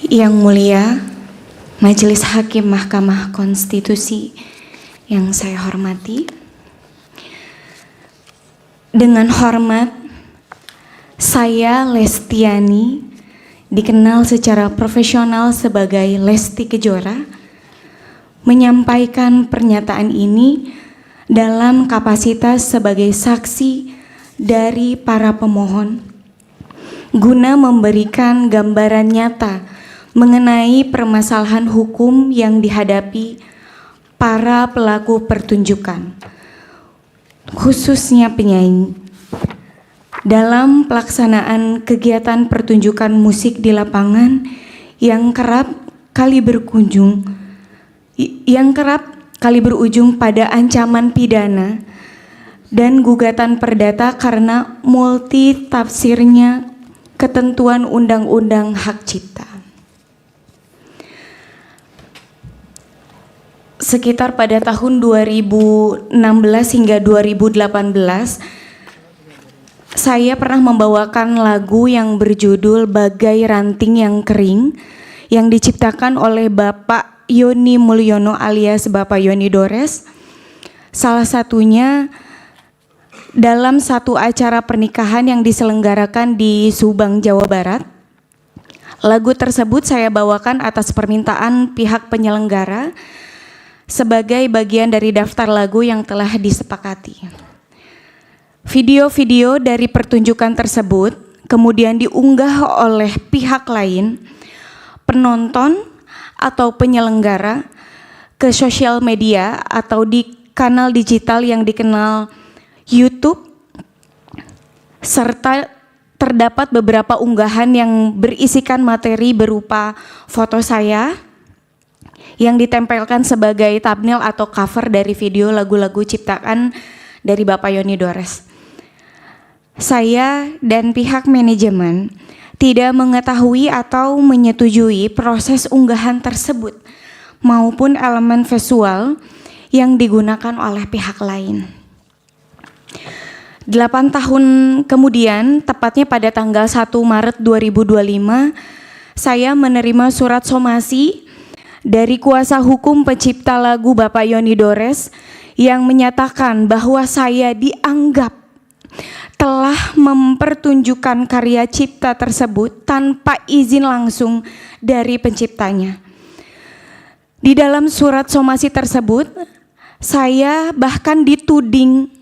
Yang mulia, Majelis Hakim Mahkamah Konstitusi yang saya hormati, dengan hormat, saya Lestiani, dikenal secara profesional sebagai Lesti Kejora, menyampaikan pernyataan ini dalam kapasitas sebagai saksi dari para pemohon, guna memberikan gambaran nyata mengenai permasalahan hukum yang dihadapi para pelaku pertunjukan, khususnya penyanyi, dalam pelaksanaan kegiatan pertunjukan musik di lapangan yang kerap kali berujung pada ancaman pidana dan gugatan perdata karena multi tafsirnya ketentuan Undang-Undang Hak Cipta. Sekitar pada tahun 2016 hingga 2018, saya pernah membawakan lagu yang berjudul Bagai Ranting yang Kering yang diciptakan oleh Bapak Yoni Mulyono alias Bapak Yoni Dores. Salah satunya dalam satu acara pernikahan yang diselenggarakan di Subang, Jawa Barat. Lagu tersebut saya bawakan atas permintaan pihak penyelenggara sebagai bagian dari daftar lagu yang telah disepakati. Video-video dari pertunjukan tersebut kemudian diunggah oleh pihak lain, penonton atau penyelenggara, ke sosial media atau di kanal digital yang dikenal YouTube, serta terdapat beberapa unggahan yang berisikan materi berupa foto saya yang ditempelkan sebagai thumbnail atau cover dari video lagu-lagu ciptaan dari Bapak Yoni Dores. Saya dan pihak manajemen tidak mengetahui atau menyetujui proses unggahan tersebut maupun elemen visual yang digunakan oleh pihak lain. 8 tahun kemudian, tepatnya pada tanggal 1 Maret 2025, saya menerima surat somasi dari kuasa hukum pencipta lagu Bapak Yoni Dores yang menyatakan bahwa saya dianggap telah mempertunjukkan karya cipta tersebut tanpa izin langsung dari penciptanya. Di dalam surat somasi tersebut, saya bahkan dituding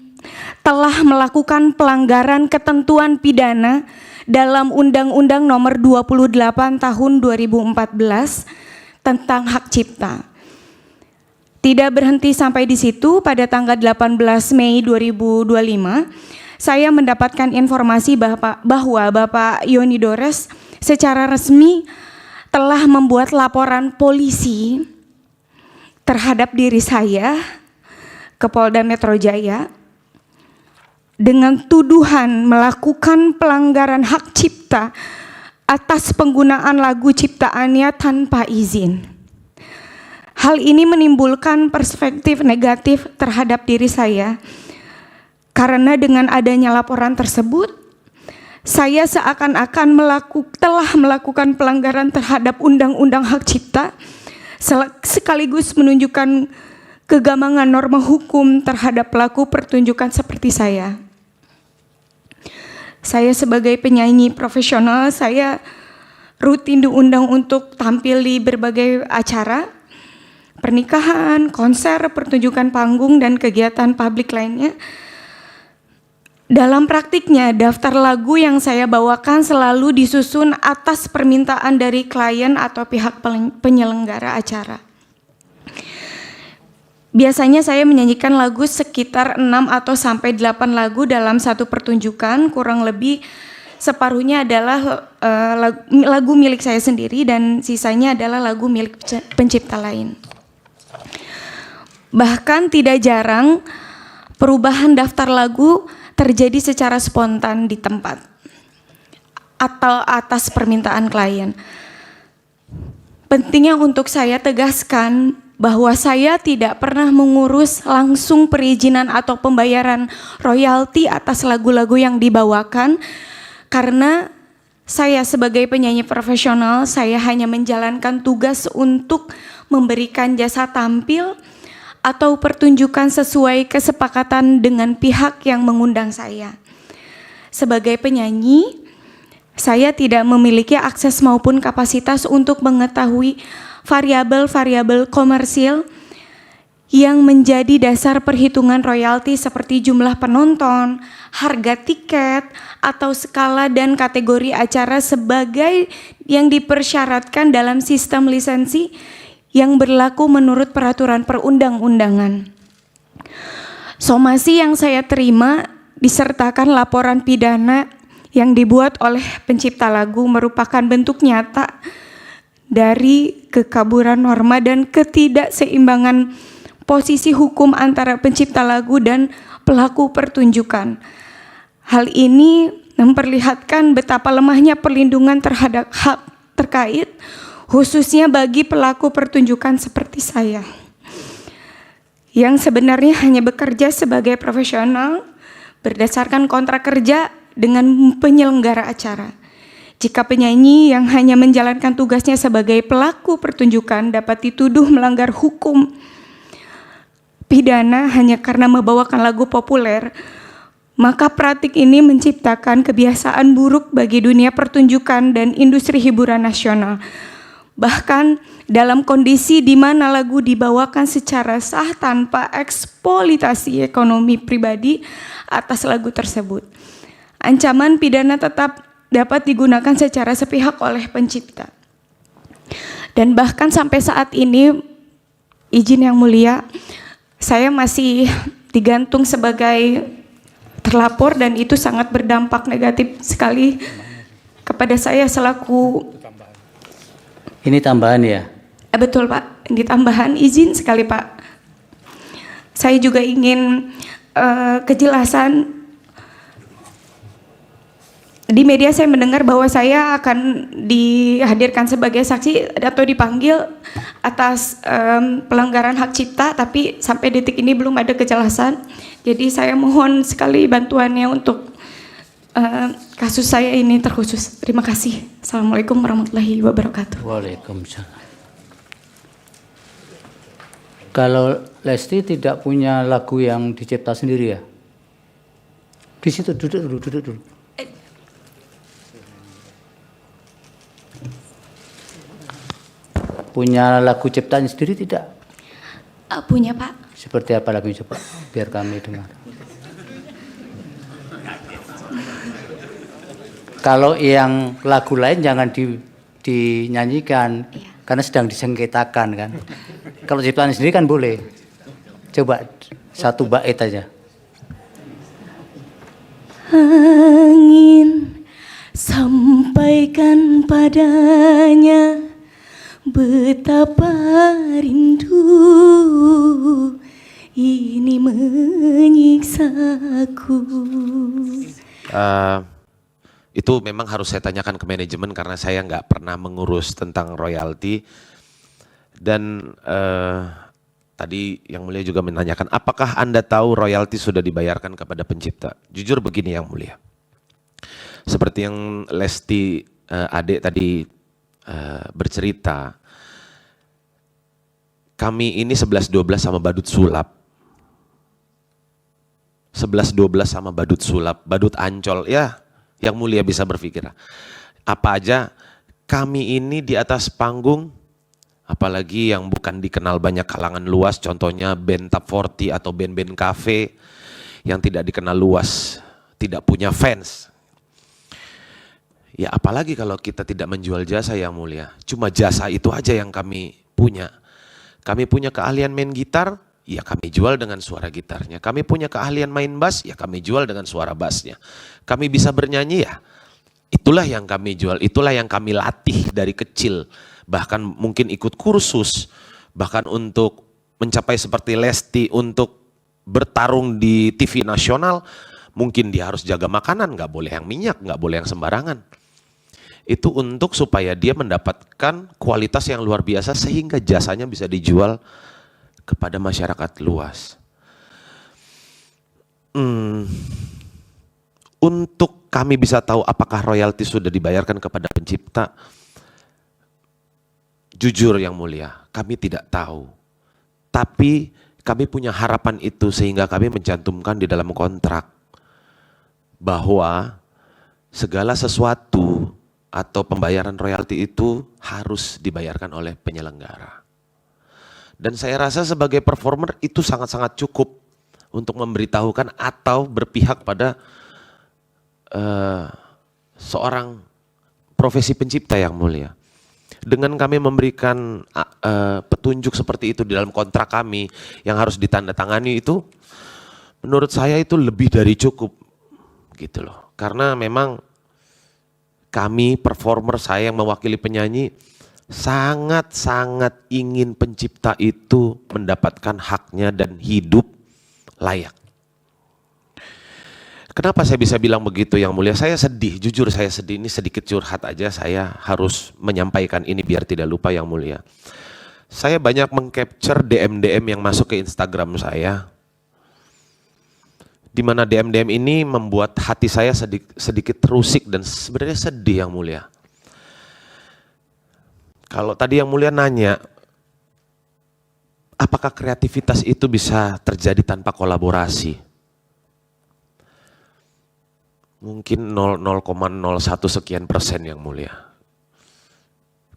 telah melakukan pelanggaran ketentuan pidana dalam Undang-Undang Nomor 28 Tahun 2014 tentang hak cipta. Tidak berhenti sampai di situ, pada tanggal 18 Mei 2025, saya mendapatkan informasi bahwa Bapak Yoni Dores secara resmi telah membuat laporan polisi terhadap diri saya ke Polda Metro Jaya dengan tuduhan melakukan pelanggaran hak cipta atas penggunaan lagu ciptaannya tanpa izin. Hal ini menimbulkan perspektif negatif terhadap diri saya, karena dengan adanya laporan tersebut, saya seakan-akan telah melakukan pelanggaran terhadap Undang-Undang Hak Cipta, sekaligus menunjukkan kegamangan norma hukum terhadap pelaku pertunjukan seperti saya. Saya sebagai penyanyi profesional, saya rutin diundang untuk tampil di berbagai acara, pernikahan, konser, pertunjukan panggung, dan kegiatan publik lainnya. Dalam praktiknya, daftar lagu yang saya bawakan selalu disusun atas permintaan dari klien atau pihak penyelenggara acara. Biasanya saya menyanyikan lagu sekitar 6 atau sampai 8 lagu dalam satu pertunjukan, kurang lebih separuhnya adalah lagu milik saya sendiri dan sisanya adalah lagu milik pencipta lain. Bahkan tidak jarang perubahan daftar lagu terjadi secara spontan di tempat atau atas permintaan klien. Pentingnya untuk saya tegaskan bahwa saya tidak pernah mengurus langsung perizinan atau pembayaran royalti atas lagu-lagu yang dibawakan, karena saya sebagai penyanyi profesional, saya hanya menjalankan tugas untuk memberikan jasa tampil atau pertunjukan sesuai kesepakatan dengan pihak yang mengundang saya. Sebagai penyanyi, saya tidak memiliki akses maupun kapasitas untuk mengetahui variabel-variabel komersil yang menjadi dasar perhitungan royalti seperti jumlah penonton, harga tiket, atau skala dan kategori acara sebagai yang dipersyaratkan dalam sistem lisensi yang berlaku menurut peraturan perundang-undangan. Somasi yang saya terima disertakan laporan pidana yang dibuat oleh pencipta lagu merupakan bentuk nyata dari kekaburan norma dan ketidakseimbangan posisi hukum antara pencipta lagu dan pelaku pertunjukan. Hal ini memperlihatkan betapa lemahnya perlindungan terhadap hak terkait, khususnya bagi pelaku pertunjukan seperti saya, yang sebenarnya hanya bekerja sebagai profesional berdasarkan kontrak kerja dengan penyelenggara acara. Jika penyanyi yang hanya menjalankan tugasnya sebagai pelaku pertunjukan dapat dituduh melanggar hukum pidana hanya karena membawakan lagu populer, maka praktik ini menciptakan kebiasaan buruk bagi dunia pertunjukan dan industri hiburan nasional. Bahkan dalam kondisi di mana lagu dibawakan secara sah tanpa eksploitasi ekonomi pribadi atas lagu tersebut. Ancaman pidana tetap dapat digunakan secara sepihak oleh pencipta. Dan bahkan sampai saat ini, izin yang mulia, saya masih digantung sebagai terlapor dan itu sangat berdampak negatif sekali kepada saya selaku. Ini tambahan ya? Betul Pak, ini tambahan, izin sekali Pak. Saya juga ingin kejelasan. Di media saya mendengar bahwa saya akan dihadirkan sebagai saksi atau dipanggil atas pelanggaran hak cipta, tapi sampai detik ini belum ada kejelasan. Jadi saya mohon sekali bantuannya untuk kasus saya ini terkhusus. Terima kasih. Assalamualaikum warahmatullahi wabarakatuh. Waalaikumsalam. Kalau Lesti tidak punya lagu yang dicipta sendiri ya? Di situ duduk dulu. Punya lagu ciptaan sendiri tidak? Punya Pak. Seperti apa lagunya coba biar kami dengar. Kalau yang lagu lain jangan dinyanyikan, iya, karena sedang disengketakan kan. Kalau ciptaan sendiri kan boleh. Coba satu bait aja. Angin sampaikan padanya betapa rindu ini menyiksaku. Itu memang harus saya tanyakan ke manajemen karena saya nggak pernah mengurus tentang royalti. Dan tadi yang mulia juga menanyakan, apakah Anda tahu royalti sudah dibayarkan kepada pencipta? Jujur begini yang mulia. Seperti yang Lesti adik tadi bercerita, kami ini 11-12 sama badut sulap. 11-12 sama badut sulap, badut Ancol, ya yang mulia bisa berpikir. Apa aja, kami ini di atas panggung, apalagi yang bukan dikenal banyak kalangan luas, contohnya band Top 40 atau band-band cafe yang tidak dikenal luas, tidak punya fans. Ya apalagi kalau kita tidak menjual jasa yang mulia, cuma jasa itu aja yang kami punya. Kami punya keahlian main gitar, ya kami jual dengan suara gitarnya. Kami punya keahlian main bass, ya kami jual dengan suara bassnya. Kami bisa bernyanyi, ya itulah yang kami jual, itulah yang kami latih dari kecil. Bahkan mungkin ikut kursus, bahkan untuk mencapai seperti Lesti, untuk bertarung di TV nasional, mungkin dia harus jaga makanan, nggak boleh yang minyak, nggak boleh yang sembarangan. Itu untuk supaya dia mendapatkan kualitas yang luar biasa sehingga jasanya bisa dijual kepada masyarakat luas. Untuk kami bisa tahu apakah royalti sudah dibayarkan kepada pencipta, jujur yang mulia, kami tidak tahu. Tapi kami punya harapan itu sehingga kami mencantumkan di dalam kontrak bahwa segala sesuatu atau pembayaran royalti itu harus dibayarkan oleh penyelenggara. Dan saya rasa sebagai performer itu sangat-sangat cukup untuk memberitahukan atau berpihak pada seorang profesi pencipta yang mulia. Dengan kami memberikan petunjuk seperti itu di dalam kontrak kami yang harus ditandatangani itu, menurut saya itu lebih dari cukup gitu loh. Karena memang kami performer, saya yang mewakili penyanyi, sangat-sangat ingin pencipta itu mendapatkan haknya dan hidup layak. Kenapa saya bisa bilang begitu yang mulia? Saya sedih, jujur saya sedih, ini sedikit curhat aja, saya harus menyampaikan ini biar tidak lupa yang mulia. Saya banyak mengcapture DM-DM yang masuk ke Instagram saya, di mana DM-DM ini membuat hati saya sedikit terusik dan sebenarnya sedih yang mulia. Kalau tadi yang mulia nanya, apakah kreativitas itu bisa terjadi tanpa kolaborasi? Mungkin 0,01 sekian persen yang mulia.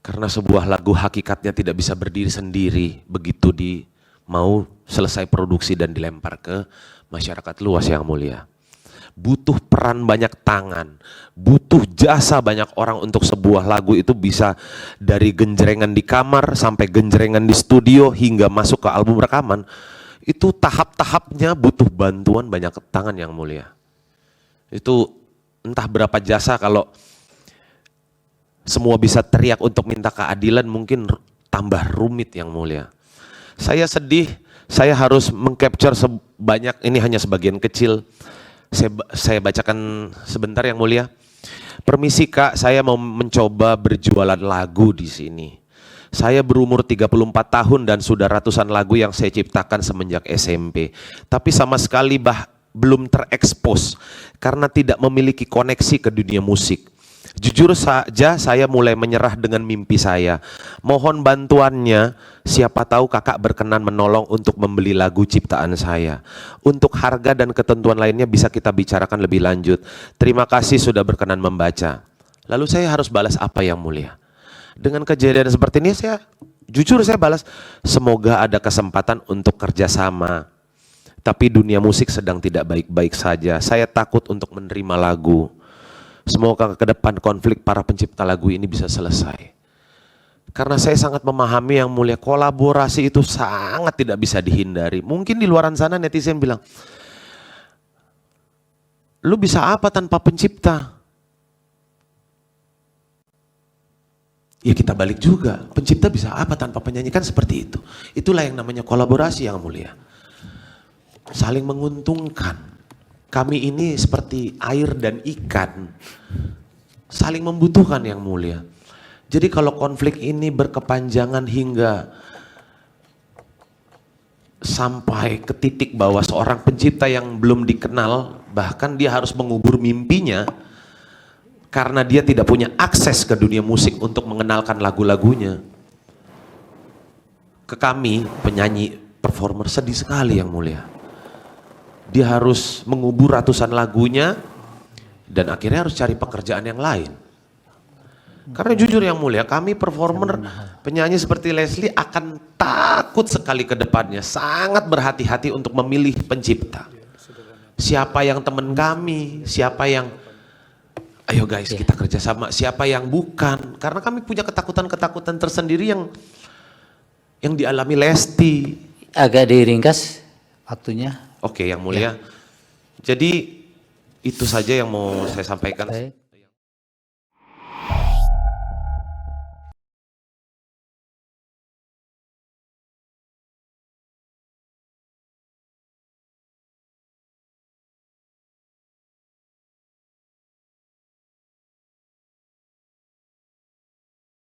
Karena sebuah lagu hakikatnya tidak bisa berdiri sendiri begitu mau selesai produksi dan dilempar ke masyarakat luas yang mulia. Butuh peran banyak tangan, butuh jasa banyak orang untuk sebuah lagu itu bisa dari genjrengan di kamar sampai genjrengan di studio hingga masuk ke album rekaman. Itu tahap-tahapnya butuh bantuan banyak tangan yang mulia. Itu entah berapa jasa, kalau semua bisa teriak untuk minta keadilan mungkin tambah rumit yang mulia. Saya sedih, saya harus mengcapture sebanyak, ini hanya sebagian kecil. Saya bacakan sebentar yang mulia. Permisi Kak, saya mau mencoba berjualan lagu di sini. Saya berumur 34 tahun dan sudah ratusan lagu yang saya ciptakan semenjak SMP. Tapi sama sekali belum terekspos karena tidak memiliki koneksi ke dunia musik. Jujur saja saya mulai menyerah dengan mimpi saya. Mohon bantuannya, siapa tahu kakak berkenan menolong untuk membeli lagu ciptaan saya. Untuk harga dan ketentuan lainnya bisa kita bicarakan lebih lanjut. Terima kasih sudah berkenan membaca. Lalu saya harus balas apa yang mulia? Dengan kejadian seperti ini jujur saya balas, semoga ada kesempatan untuk kerjasama. Tapi dunia musik sedang tidak baik-baik saja. Saya takut untuk menerima lagu. Semoga ke depan konflik para pencipta lagu ini bisa selesai. Karena saya sangat memahami yang mulia, kolaborasi itu sangat tidak bisa dihindari. Mungkin di luaran sana netizen bilang, lu bisa apa tanpa pencipta? Ya kita balik juga, pencipta bisa apa tanpa penyanyi, kan seperti itu. Itulah yang namanya kolaborasi yang mulia. Saling menguntungkan. Kami ini seperti air dan ikan, saling membutuhkan yang mulia. Jadi kalau konflik ini berkepanjangan hingga sampai ke titik bahwa seorang pencipta yang belum dikenal, bahkan dia harus mengubur mimpinya karena dia tidak punya akses ke dunia musik untuk mengenalkan lagu-lagunya. Ke kami, penyanyi, performer, sedih sekali yang mulia. Dia harus mengubur ratusan lagunya dan akhirnya harus cari pekerjaan yang lain. Karena jujur yang mulia, kami performer, penyanyi seperti Leslie akan takut sekali ke depannya, sangat berhati-hati untuk memilih pencipta. Siapa yang teman kami, siapa yang ayo guys kita kerjasama, siapa yang bukan. Karena kami punya ketakutan-ketakutan tersendiri yang dialami Lesti. Agak diringkas waktunya. Oke, yang mulia. Jadi itu saja yang mau saya sampaikan. Baik.